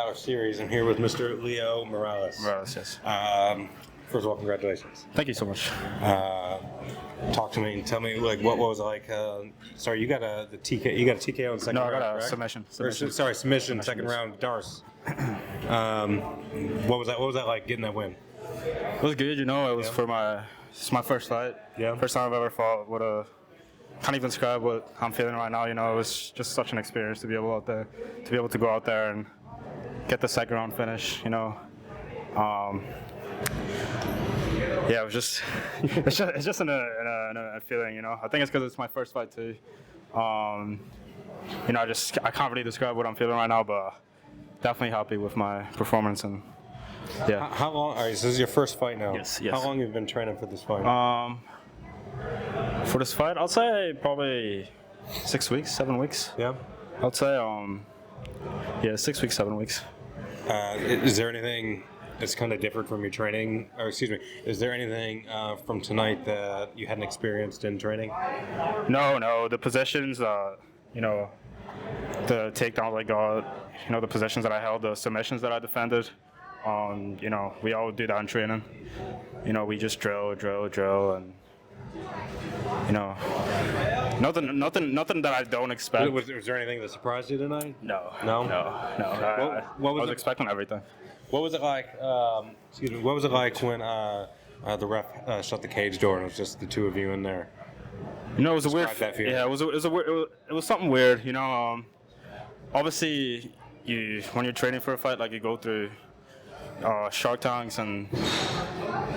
Valor Series. I'm here with Mr. Leo Meireles. Meireles, yes. First of all, congratulations. Thank you so much. Talk to me and tell me what was it like. Sorry, you got a TKO in second round. No, I got a correct? submission. Submission, second round, Darce. What was that like getting that win? It was good, It was it's my first fight. Yeah. First time I've ever fought. Can't even describe what I'm feeling right now. It was just such an experience to be able to go out there and get the second round finish. Yeah, it was just it's just a feeling. I think it's because it's my first fight too. I can't really describe what I'm feeling right now, but definitely happy with my performance and yeah. How long? All right, so this is your first fight now. Yes. How long have you been training for this fight? For this fight, I'll say probably 6 weeks, 7 weeks. Yeah. I'd say 6 weeks, 7 weeks. Is there anything that's kind of different from your training? Or excuse me, is there anything from tonight that you hadn't experienced in training? No. The positions, the takedowns I got, the positions that I held, the submissions that I defended. We all do that in training. We just drill, and nothing that I don't expect. Was there anything that surprised you tonight? No. What was I was expecting everything. What was it like? What was it like when the ref shut the cage door and it was just the two of you in there? It was a weird. That feeling. Yeah, it was something weird. Obviously, when you're training for a fight, like you go through shark tanks and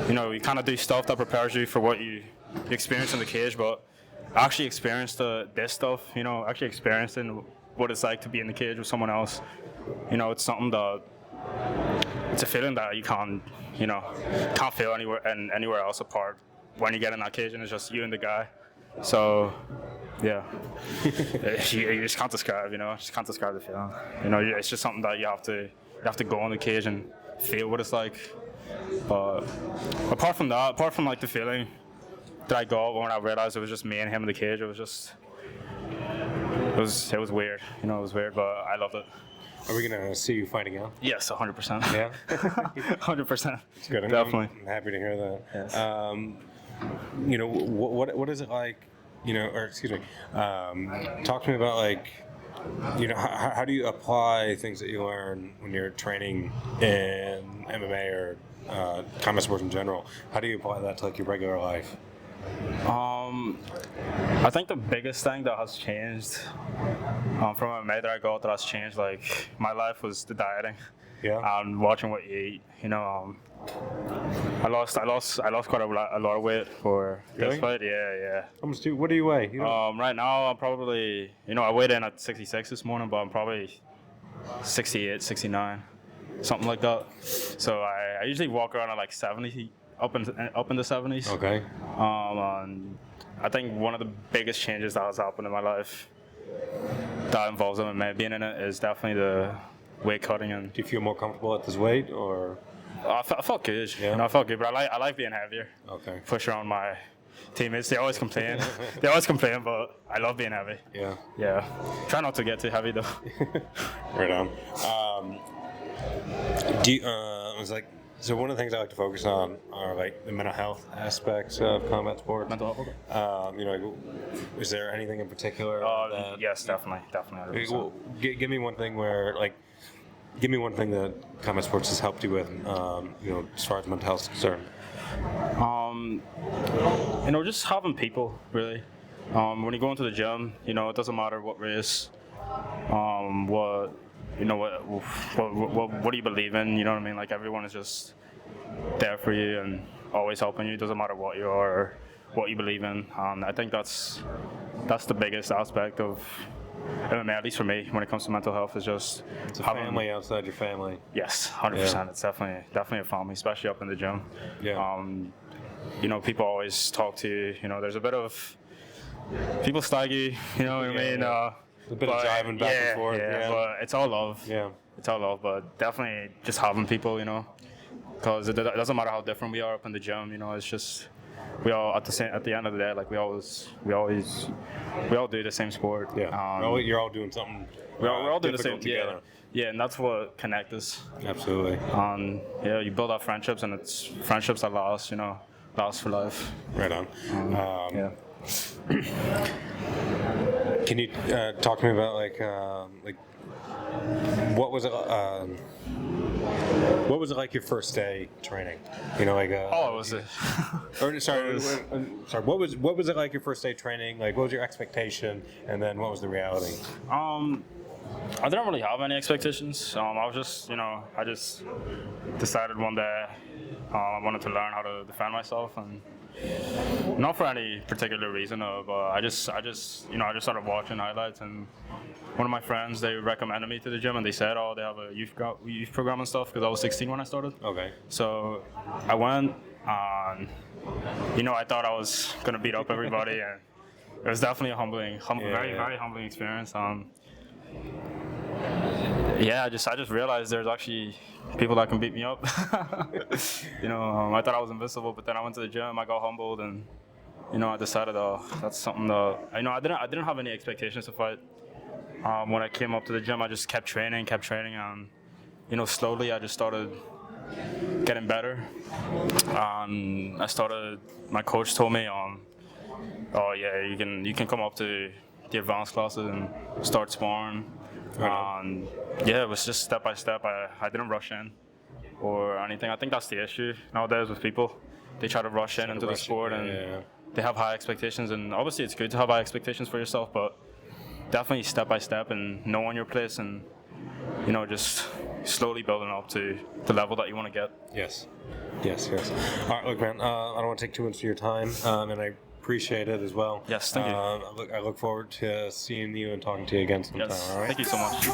you kind of do stuff that prepares you for what you experience in the cage, but I actually experienced this stuff, actually experiencing what it's like to be in the cage with someone else. It's something that, it's a feeling that you can't feel anywhere else apart when you get in that cage and it's just you and the guy. So, yeah, you just can't describe, just can't describe the feeling. It's just something that you have to go in the cage and feel what it's like. But apart from like the feeling that I got when I realized it was just me and him in the cage, it was weird. It was weird, but I loved it. Are we gonna see you fight again? Yes, 100%. Yeah, 100%. It's good. Definitely. I'm happy to hear that. Yes. What is it like? Talk to me about how do you apply things that you learn when you're training in MMA or combat sports in general? How do you apply that to your regular life? I think the biggest thing that has changed from MMA that I got that has changed my life was the dieting. Yeah. And watching what you eat. I lost quite a lot of weight for Really? this fight. Yeah. What do you weigh? Right now I'm probably I weighed in at 66 this morning, but I'm probably 68, 69, something like that. So I usually walk around at 70. Up in the 70s. Okay. And I think one of the biggest changes that has happened in my life that involves MMA being in it is definitely the weight cutting. And do you feel more comfortable at this weight, or? I felt good. Yeah. I felt good, but I like being heavier. Okay. Push around my teammates. They always complain. But I love being heavy. Yeah. Yeah. Try not to get too heavy though. Right on. So one of the things I like to focus on are the mental health aspects of combat sports. Mental health. Is there anything in particular? Yes, definitely. Give me one thing that combat sports has helped you with, as far as mental health is concerned. Just having people really. When you go into the gym, it doesn't matter what race, what do you believe in? You know what I mean? Everyone is just there for you and always helping you. It doesn't matter what you are or what you believe in. I think that's the biggest aspect of MMA, at least for me, when it comes to mental health, is just it's a family outside your family. Yes, 100%. Yeah. It's definitely a family, especially up in the gym. Yeah. People always talk to you. There's a bit of people stag you. You know what I mean? A bit of jiving back and forth. Yeah, but it's all love. Yeah. It's all love, but definitely just having people, because it doesn't matter how different we are up in the gym. It's just we all at the end of the day, we all do the same sport. Yeah. You're all doing something. We're all doing the same together. Yeah. Yeah, and that's what connects us. Absolutely. Yeah, you build up friendships, and it's friendships that last, last for life. Right on. Yeah. Can you talk to me about like what was it? What was it like your first day training? You know, like Oh, it was a or sorry, sorry. What was it like your first day training? Like, what was your expectation, and then what was the reality? I didn't really have any expectations. I was just, I just decided one day I wanted to learn how to defend myself, and not for any particular reason, but I just started watching highlights, and one of my friends, they recommended me to the gym, and they said, oh, they have a youth program and stuff, because I was 16 when I started. Okay. So I went, and I thought I was gonna beat up everybody, and it was definitely a very humbling experience. Yeah, I just realized there's actually people that can beat me up. I thought I was invincible, but then I went to the gym, I got humbled, and I decided, that's something that I didn't have any expectations to fight. When I came up to the gym, I just kept training, and slowly I just started getting better. My coach told me, oh yeah, you can come up to the advanced classes and start sparring. And yeah, it was just step by step. I didn't rush in or anything. I think that's the issue nowadays with people. They try to rush in into the sport, and they have high expectations. And obviously, it's good to have high expectations for yourself, but definitely step by step and knowing your place, and just slowly building up to the level that you want to get. Yes. All right, look, man. I don't want to take too much of your time, and I appreciate it as well. Yes, thank you. I look forward to seeing you and talking to you again sometime. Yes, all right. thank you so much.